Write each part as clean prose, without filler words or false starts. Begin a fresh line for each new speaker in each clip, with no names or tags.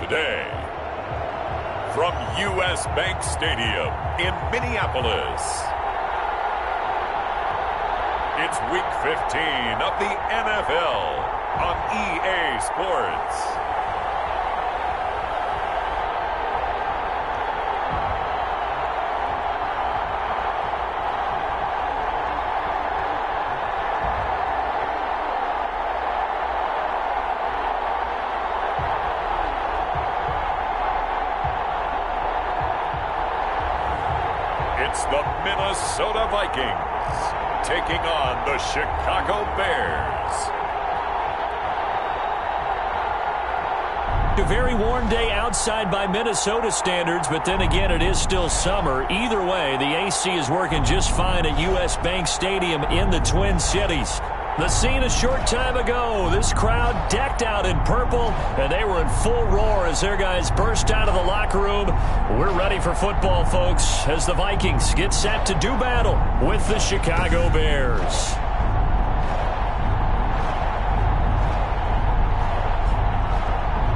today. From U.S. Bank Stadium in Minneapolis, it's Week 15 of the NFL on EA Sports. It's the Minnesota Vikings taking on the Chicago Bears.
A very warm day outside by Minnesota standards, but then again, it is still summer. Either way, the AC is working just fine at U.S. Bank Stadium in the Twin Cities. The scene a short time ago, this crowd decked out in purple, and they were in full roar as their guys burst out of the locker room. We're ready for football, folks, as the Vikings get set to do battle with the Chicago Bears.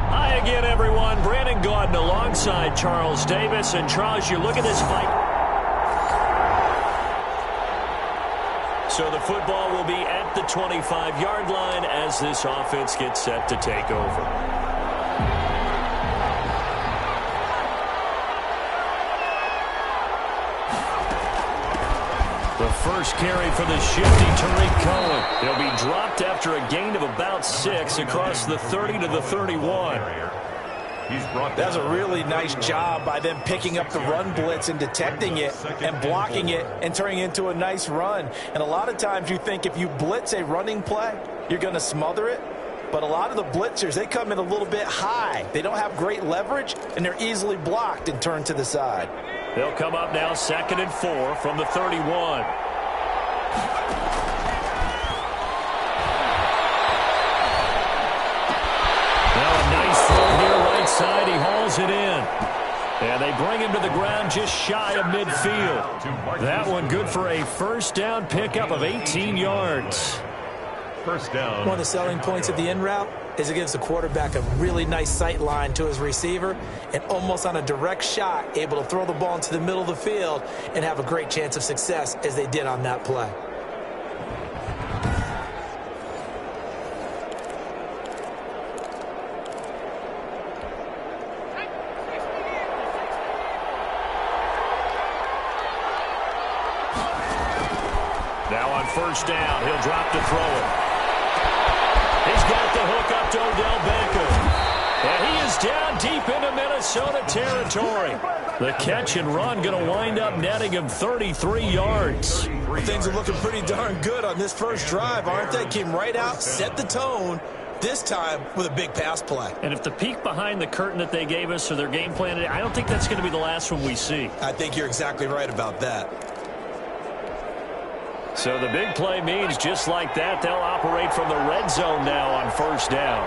Hi again, everyone. Brandon Gaudin alongside Charles Davis. And Charles, you look at this fight. So the football will be at the 25-yard line as this offense gets set to take over. The first carry for the shifty Tariq Cohen. He'll be dropped after a gain of about 6 across the 30 to the 31.
That's a really nice job by them picking up the run blitz and detecting it and blocking it and turning it into a nice run. And a lot of times you think if you blitz a running play, you're going to smother it. But a lot of the blitzers, they come in a little bit high. They don't have great leverage, and they're easily blocked and turned to the side.
They'll come up now 2nd and 4 from the 31. Side, he hauls it in. And they bring him to the ground just shy of midfield. That one good for a first down pickup of 18 yards.
First down.
One of the selling points of the in route is it gives the quarterback a really nice sight line to his receiver and almost on a direct shot able to throw the ball into the middle of the field and have a great chance of success as they did on that play.
First down, he'll drop to throw it. He's got the hook up to Odell Beckham. And he is down deep into Minnesota territory. The catch and run going to wind up netting him 33 yards.
Things are looking pretty darn good on this first drive, aren't they? Came right out, set the tone, this time with a big pass play.
And if the peek behind the curtain that they gave us or their game plan, I don't think that's going to be the last one we see.
I think you're exactly right about that.
So the big play means just like that, they'll operate from the red zone now on first down.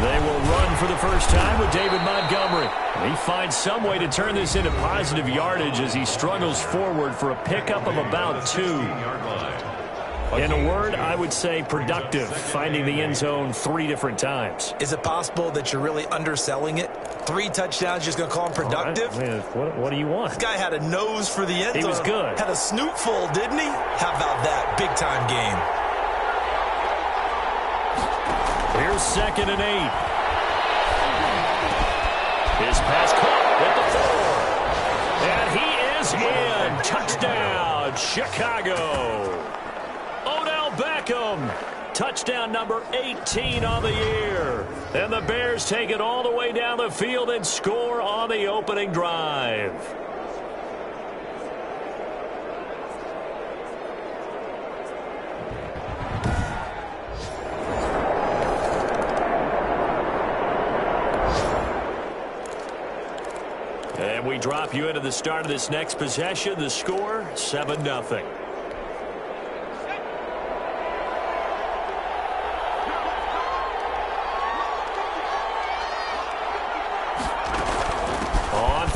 They will run for the first time with David Montgomery. He finds some way to turn this into positive yardage as he struggles forward for a pickup of about 2. In a word, I would say productive, finding the end zone 3 different times.
Is it possible that you're really underselling it? 3 touchdowns, just going to call him productive?
Right. I mean, what do you want?
This guy had a nose for the end zone.
He was good.
Had a snoot full, didn't he? How about that? Big-time game.
Here's 2nd and 8. His pass caught at the 4. And he is in. Touchdown, Chicago. Odell Beckham. Touchdown number 18 on the year. And the Bears take it all the way down the field and score on the opening drive. And we drop you into the start of this next possession. The score, 7-0.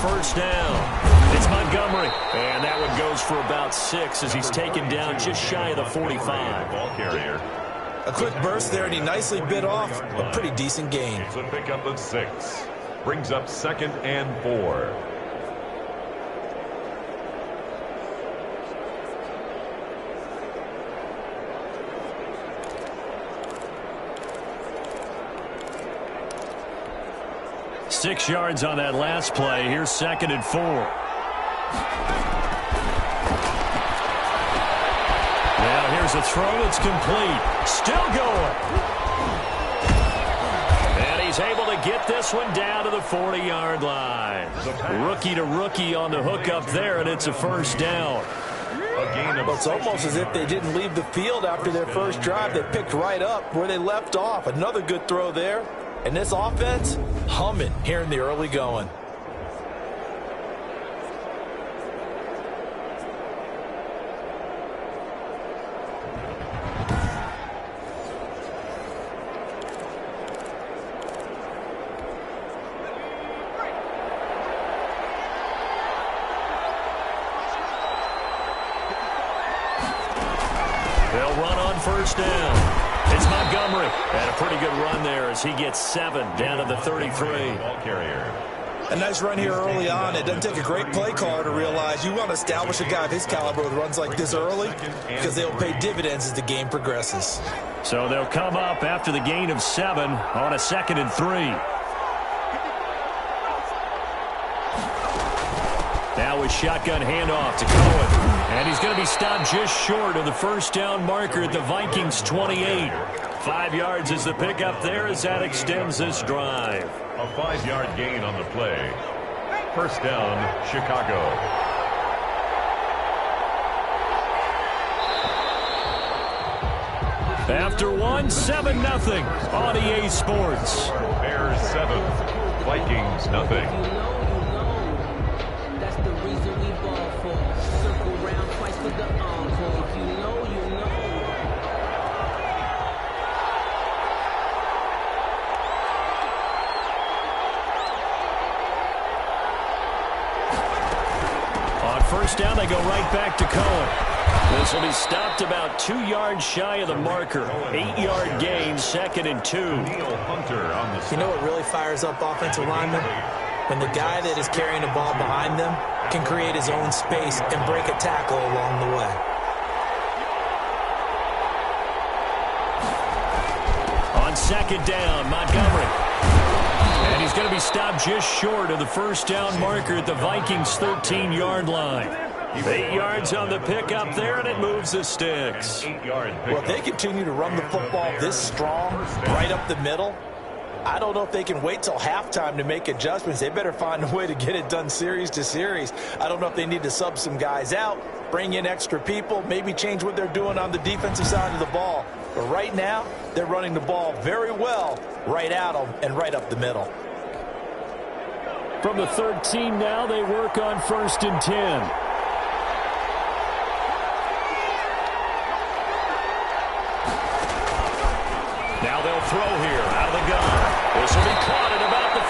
First down. It's Montgomery. And that one goes for about 6 as he's taken down just shy of the 45.
Ball carrier.
A quick burst there, and he nicely bit off a pretty decent gain.
It's a pickup of 6. Brings up 2nd and 4.
Six yards on that last play. Here's 2nd and 4. Now here's a throw that's complete. Still going. And he's able to get this one down to the 40-yard line. Rookie to rookie on the hookup there, and it's a first down.
Well, it's almost as if they didn't leave the field after their first drive. They picked right up where they left off. Another good throw there. And this offense, humming here in the early going.
They'll run on first down. It's Montgomery. And a pretty good run there as he gets 7 down to the 33.
Ball carrier.
A nice run here early on. It doesn't take a great play caller to realize you want to establish a guy of his caliber with runs like this early because they'll pay dividends as the game progresses.
So they'll come up after the gain of 7 on a 2nd and 3. Now a shotgun handoff to Cohen. And he's going to be stopped just short of the first down marker at the Vikings 28. 5 yards is the pickup there as that extends this drive.
A 5-yard gain on the play. First down, Chicago.
After 1, 7-0 on EA Sports.
Bears 7, Vikings nothing.
First down, they go right back to Cohen. This will be stopped about 2 yards shy of the marker. 8-yard gain, 2nd and 2.
You know what really fires up offensive linemen? When the guy that is carrying the ball behind them can create his own space and break a tackle along the way.
On 2nd down, Montgomery. And he's going to be stopped just short of the first down marker at the Vikings 13-yard line. 8 yards on the pickup there, and it moves the sticks.
Well, if they continue to run the football this strong, right up the middle, I don't know if they can wait till halftime to make adjustments. They better find a way to get it done series to series. I don't know if they need to sub some guys out, bring in extra people, maybe change what they're doing on the defensive side of the ball. But right now, they're running the ball very well right at them and right up the middle.
From the 13 now, they work on 1st and 10. Now they'll throw here out of the gun. This will be caught at about the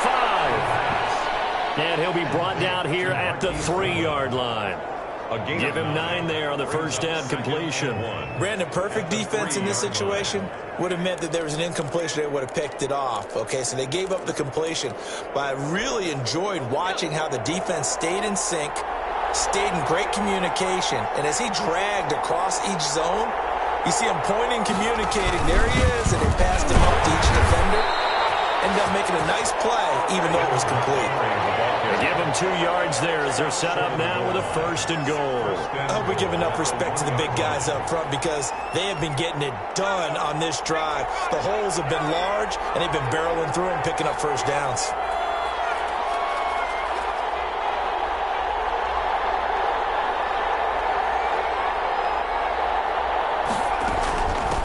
5. And he'll be brought down here at the 3-yard line. Give him 9 there on the first down completion.
Brandon, perfect defense in this situation would have meant that there was an incompletion. They would have picked it off. Okay, so they gave up the completion. But I really enjoyed watching how the defense stayed in sync, stayed in great communication. And as he dragged across each zone, you see him pointing, communicating. There he is, and they passed him up to each defender. Ended up making a nice play, even though it was complete.
They give him 2 yards there as they're set up now with a 1st and goal.
I hope we give enough respect to the big guys up front because they have been getting it done on this drive. The holes have been large, and they've been barreling through and picking up first downs.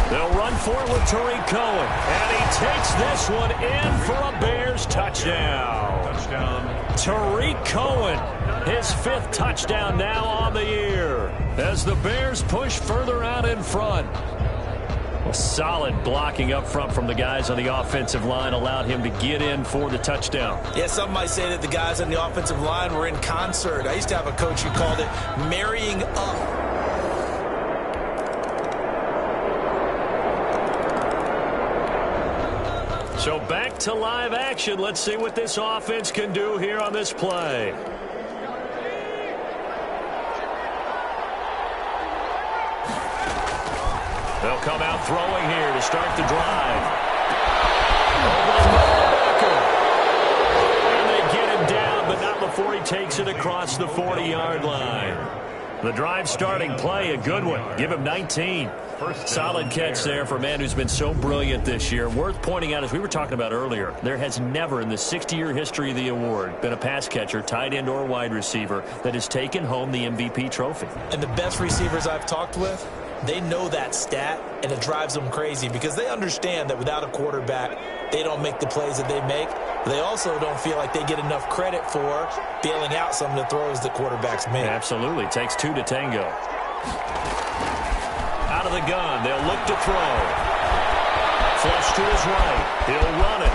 They'll run for it with Tariq Cohen. And he takes this one in for a Bears touchdown. Tariq Cohen, his 5th touchdown now on the year. As the Bears push further out in front. A solid blocking up front from the guys on the offensive line allowed him to get in for the touchdown.
Yeah, some might say that the guys on the offensive line were in concert. I used to have a coach who called it marrying up.
So back to live action. Let's see what this offense can do here on this play. They'll come out throwing here to start the drive. Over the linebacker. And they get him down, but not before he takes it across the 40-yard line. The drive starting play, a good one. Give him 19. Solid catch there for a man who's been so brilliant this year. Worth pointing out, as we were talking about earlier, there has never in the 60-year history of the award been a pass catcher, tight end, or wide receiver that has taken home the MVP trophy. And
the best receivers I've talked with, they know that stat, and it drives them crazy because they understand that without a quarterback, they don't make the plays that they make. They also don't feel like they get enough credit for bailing out some of the throws the quarterbacks make.
Absolutely. Takes two to tango. Out of the gun. They'll look to throw. Flush to his right. He'll run it.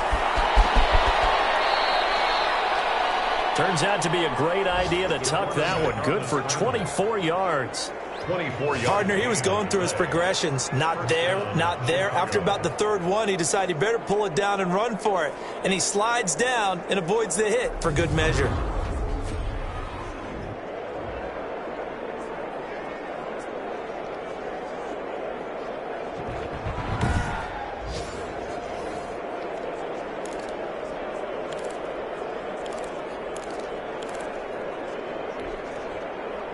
Turns out to be a great idea to tuck that one. Good for 24 yards.
24 yards.
Partner, he was going through his progressions. Not there, not there. After about the third one, he decided he better pull it down and run for it. And he slides down and avoids the hit for good measure.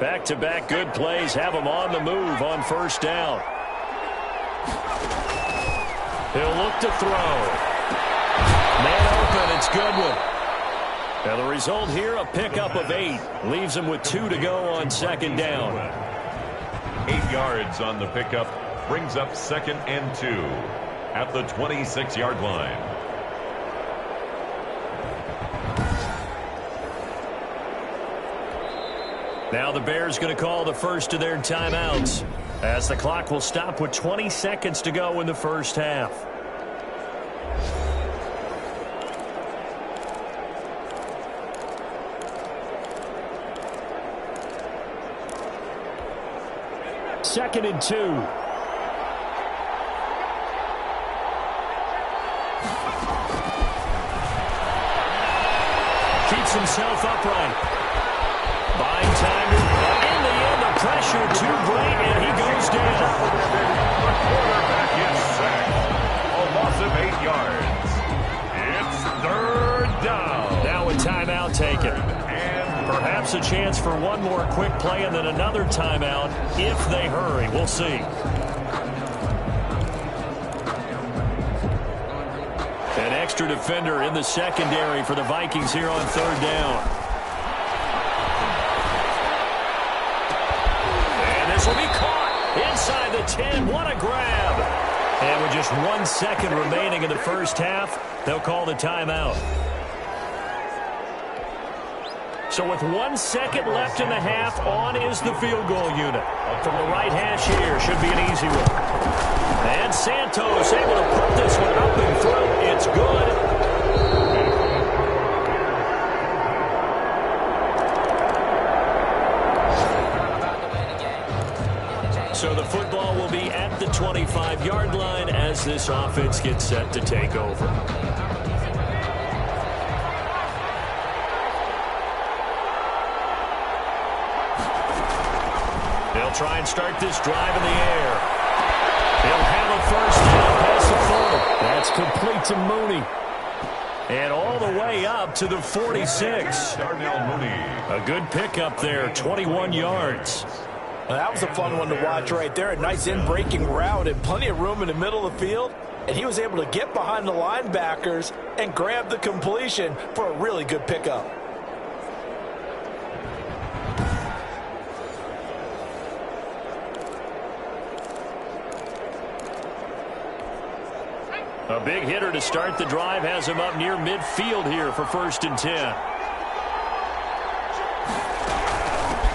Back-to-back good plays have him on the move on first down. He'll look to throw. Man open, it's Goodwin. Now the result here, a pickup of 8. Leaves him with 2 to go on second down.
8 yards on the pickup. Brings up 2nd and 2 at the 26-yard line.
Now the Bears going to call the first of their timeouts as the clock will stop with 20 seconds to go in the first half. Second and 2. Keeps himself upright. Buying time. In the end, the pressure too great, and he goes down.
The quarterback is sacked. A loss of 8 yards. It's 3rd down.
Now a timeout taken. And perhaps a chance for one more quick play and then another timeout if they hurry. We'll see. An extra defender in the secondary for the Vikings here on 3rd down. Will be caught inside the 10. What a grab. And with just 1 second remaining in the first half, they'll call the timeout. So with 1 second left in the half, on is the field goal unit. From the right hash here, should be an easy one. And Santos able to put this one up and through. It's good. So the football will be at the 25-yard line as this offense gets set to take over. They'll try and start this drive in the air. He'll have a first down past the 40. That's complete to Mooney. And all the way up to the 46.
Darnell Mooney.
A good pickup there, 21 yards.
Well, that was a fun one to watch right there. A nice in-breaking route and plenty of room in the middle of the field. And he was able to get behind the linebackers and grab the completion for a really good pickup.
A big hitter to start the drive has him up near midfield here for 1st and 10.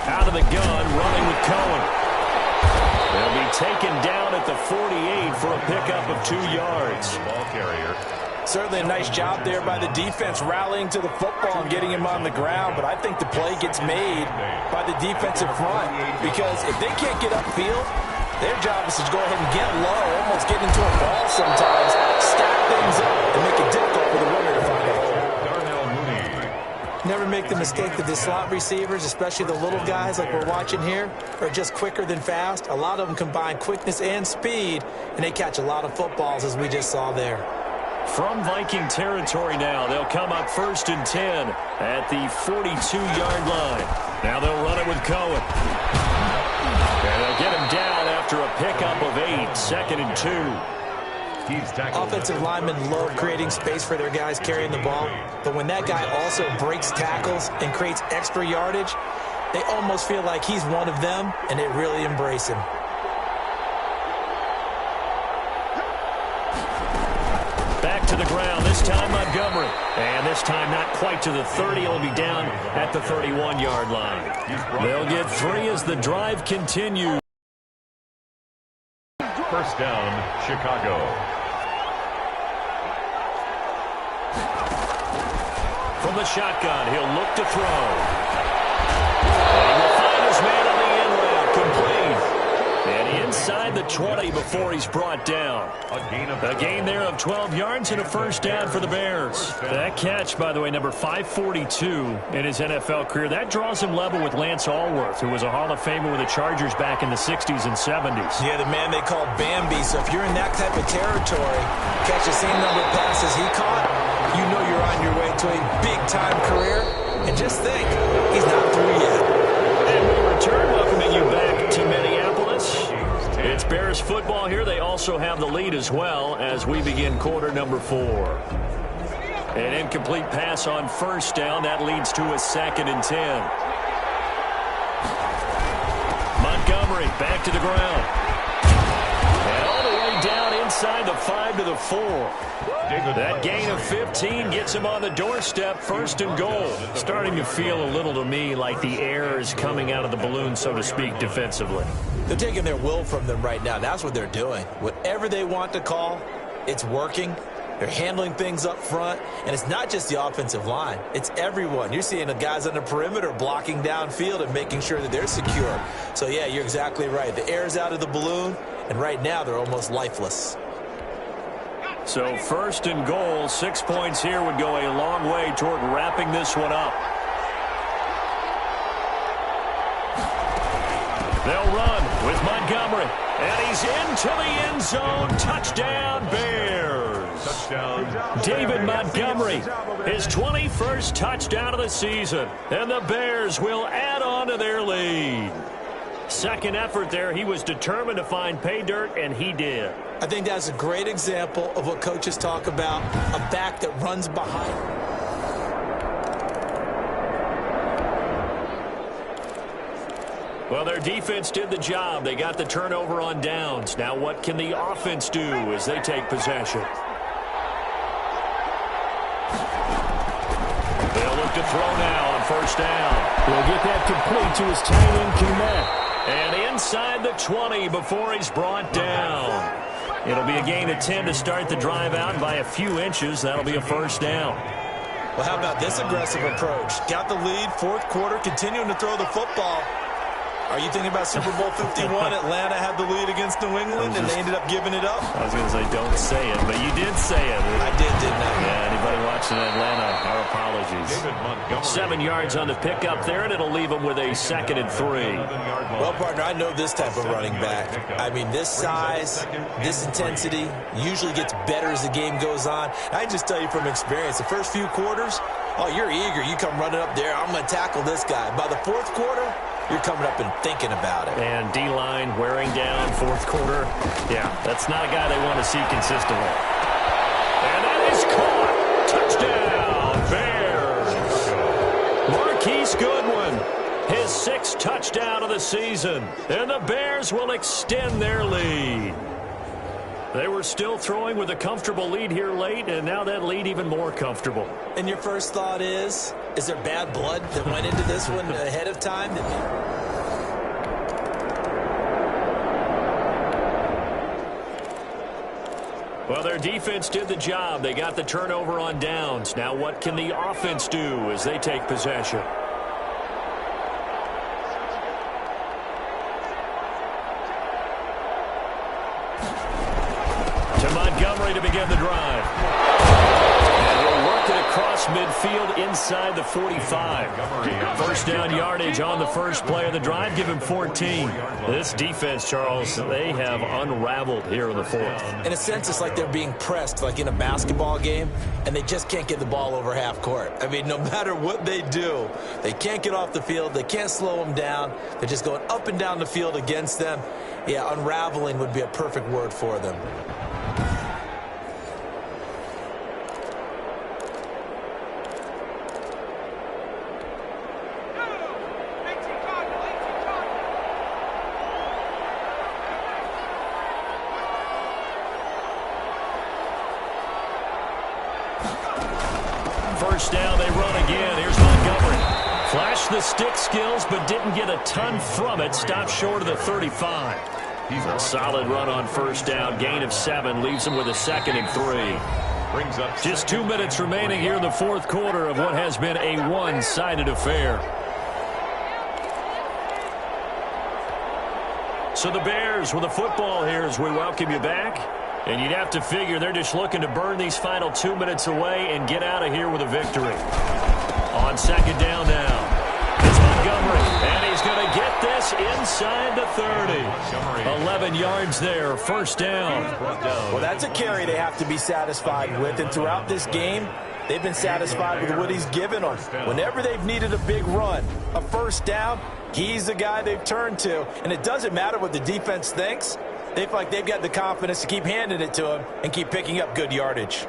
Out of the gun, running with Cohen. They'll be taken down at the 48 for a pickup of 2 yards.
Ball carrier.
Certainly a nice job there by the defense rallying to the football and getting him on the ground, but I think the play gets made by the defensive front because if they can't get upfield, their job is to go ahead and get low, almost get into a ball sometimes, stack things up, and make a Never make the mistake that the slot receivers, especially the little guys like we're watching here, are just quicker than fast. A lot of them combine quickness and speed, and they catch a lot of footballs, as we just saw there.
From Viking territory now, they'll come up 1st and 10 at the 42-yard line. Now they'll run it with Cohen. And they'll get him down after a pickup of 8, 2nd and 2.
Offensive linemen love creating space for their guys carrying the ball, but when that guy also breaks tackles and creates extra yardage, they almost feel like he's one of them, and they really embrace him.
Back to the ground, this time Montgomery. And this time not quite to the 30. He'll be down at the 31-yard line. They'll get 3 as the drive continues.
First down, Chicago.
From the shotgun, he'll look to throw. And he'll find his man on the end route, complete. And inside the 20 before he's brought down. A gain there of 12 yards and a first down for the Bears. That catch, by the way, number 542 in his NFL career. That draws him level with Lance Allworth, who was a Hall of Famer with the Chargers back in the 60s and 70s.
Yeah, the man they call Bambi. So if you're in that type of territory, catch the same number of passes he caught, you know you're on your way to a big-time career. And just think, he's not through yet.
And we return, welcoming you back to Minneapolis. It's Bears football here. They also have the lead as well as we begin quarter number 4. An incomplete pass on first down. That leads to a 2nd and 10. Montgomery back to the ground. And all the way down inside the 5 to the 4. That gain of 15 gets him on the doorstep, 1st and goal. Starting to feel a little to me like the air is coming out of the balloon, so to speak, defensively.
They're taking their will from them right now. That's what they're doing. Whatever they want to call, it's working. They're handling things up front, and it's not just the offensive line. It's everyone. You're seeing the guys on the perimeter blocking downfield and making sure that they're secure. So, yeah, you're exactly right. The air's out of the balloon, and right now they're almost lifeless.
So 1st and goal, 6 points here would go a long way toward wrapping this one up. They'll run with Montgomery, and he's into the end zone. Touchdown, Bears. Touchdown. David Montgomery, his 21st touchdown of the season, and the Bears will add on to their lead. Second effort there. He was determined to find pay dirt, and he did.
I think that's a great example of what coaches talk about, a back that runs behind.
Well, their defense did the job. They got the turnover on downs. Now what can the offense do as they take possession? They'll look to throw now on first down. He'll get that complete to his tight end, Connect. And inside the 20 before he's brought down. It'll be a gain of 10 to start the drive out by a few inches. That'll be a first down.
Well, how about this aggressive approach? Got the lead, 4th quarter, continuing to throw the football. Are you thinking about Super Bowl 51? Atlanta had the lead against New England, and they ended up giving it up?
I was going to say, don't say it, but you did say it.
I did, didn't I?
Yeah, anybody watching Atlanta, our apologies. 7 yards on the pickup there, and it'll leave them with a 2nd and 3.
Well, partner, I know this type of running back. I mean, this size, this intensity usually gets better as the game goes on. I just tell you from experience, the first few quarters, oh, you're eager. You come running up there, I'm going to tackle this guy. By the 4th quarter, you're coming up and thinking about it.
And D-line wearing down 4th quarter. Yeah, that's not a guy they want to see consistently. And that is caught. Touchdown, Bears. Marquise Goodwin, his 6th touchdown of the season. And the Bears will extend their lead. They were still throwing with a comfortable lead here late, and now that lead even more comfortable.
And your first thought is there bad blood that went into this one ahead of time?
Well, their defense did the job. They got the turnover on downs. Now what can the offense do as they take possession? To Montgomery to begin the drive. And he'll work it across across midfield inside the 45. First down yardage on the first play of the drive. Give him 14. This defense, Charles, they have unraveled here in the fourth.
In a sense, it's like they're being pressed like in a basketball game, and they just can't get the ball over half court. I mean, no matter what they do, they can't get off the field. They can't slow them down. They're just going up and down the field against them. Yeah, unraveling would be a perfect word for them.
First down, they run again. Here's Montgomery. Flashed the stick skills, but didn't get a ton from it. Stopped short of the 35. He's a solid run on first down. Gain of 7 leaves him with a 2nd and 3. Brings up just 2 minutes remaining here in the fourth quarter of what has been a one-sided affair. So the Bears with the football here as we welcome you back. And you'd have to figure they're just looking to burn these final 2 minutes away and get out of here with a victory. On second down now, it's Montgomery, and he's going to get this inside the 30. 11 yards there, first down.
Well, that's a carry they have to be satisfied with, and throughout this game, they've been satisfied with what he's given them. Whenever they've needed a big run, a first down, he's the guy they've turned to, and it doesn't matter what the defense thinks. They feel like they've got the confidence to keep handing it to him and keep picking up good yardage.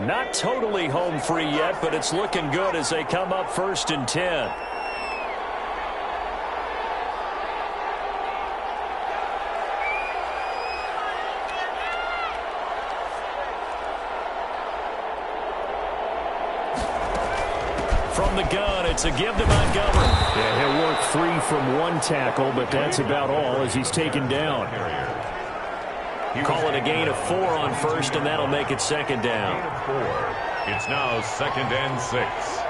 Not totally home free yet, but it's looking good as they come up 1st and 10. From the gun, it's a give to Montgomery. Yeah, he'll work 3 from 1 tackle, but that's about all as he's taken down. Call it a gain of 4 on first, and that'll make it second down.
It's now 2nd and 6.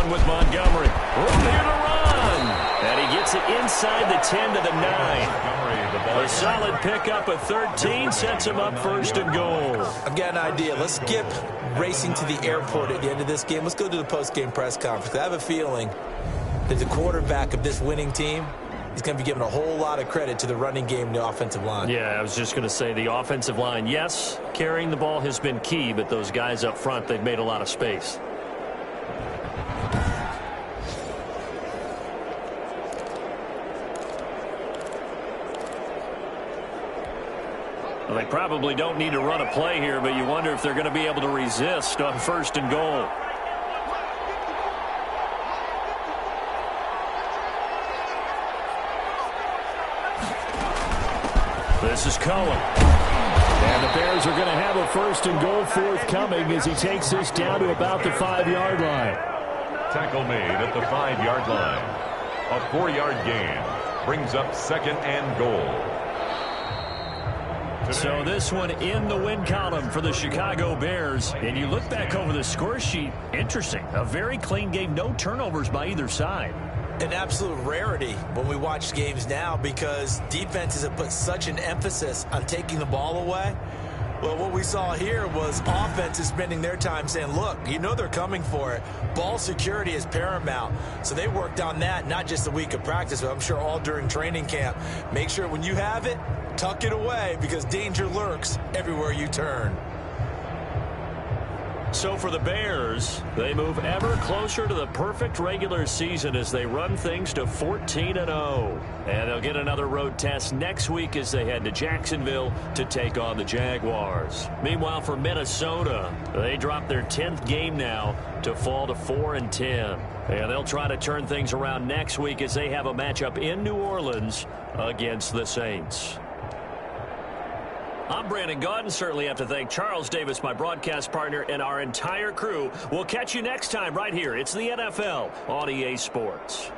With Montgomery. Room here to run. And he gets it inside the 10 to the 9. A solid pickup of 13 sets him up 1st and goal.
I've got an idea. Let's skip racing to the airport at the end of this game. Let's go to the post-game press conference. I have a feeling that the quarterback of this winning team is going to be giving a whole lot of credit to the running game and the offensive line.
Yeah, I was just going to say the offensive line, yes, carrying the ball has been key, but those guys up front, they've made a lot of space. Well, they probably don't need to run a play here, but you wonder if they're going to be able to resist on 1st and goal. This is Cohen. And the Bears are going to have a 1st and goal forthcoming as he takes this down to about the 5-yard line.
Tackle made at the 5-yard line. A 4-yard gain brings up 2nd and goal.
So this one in the win column for the Chicago Bears. And you look back over the score sheet, interesting. A very clean game, no turnovers by either side.
An absolute rarity when we watch games now because defenses have put such an emphasis on taking the ball away. Well, what we saw here was offenses spending their time saying, look, you know they're coming for it. Ball security is paramount. So they worked on that, not just a week of practice, but I'm sure all during training camp. Make sure when you have it, tuck it away because danger lurks everywhere you turn.
So for the Bears, they move ever closer to the perfect regular season as they run things to 14-0. And they'll get another road test next week as they head to Jacksonville to take on the Jaguars. Meanwhile, for Minnesota, they drop their 10th game now to fall to 4-10. And they'll try to turn things around next week as they have a matchup in New Orleans against the Saints. I'm Brandon Gaudin. Certainly have to thank Charles Davis, my broadcast partner, and our entire crew. We'll catch you next time right here. It's the NFL on EA Sports.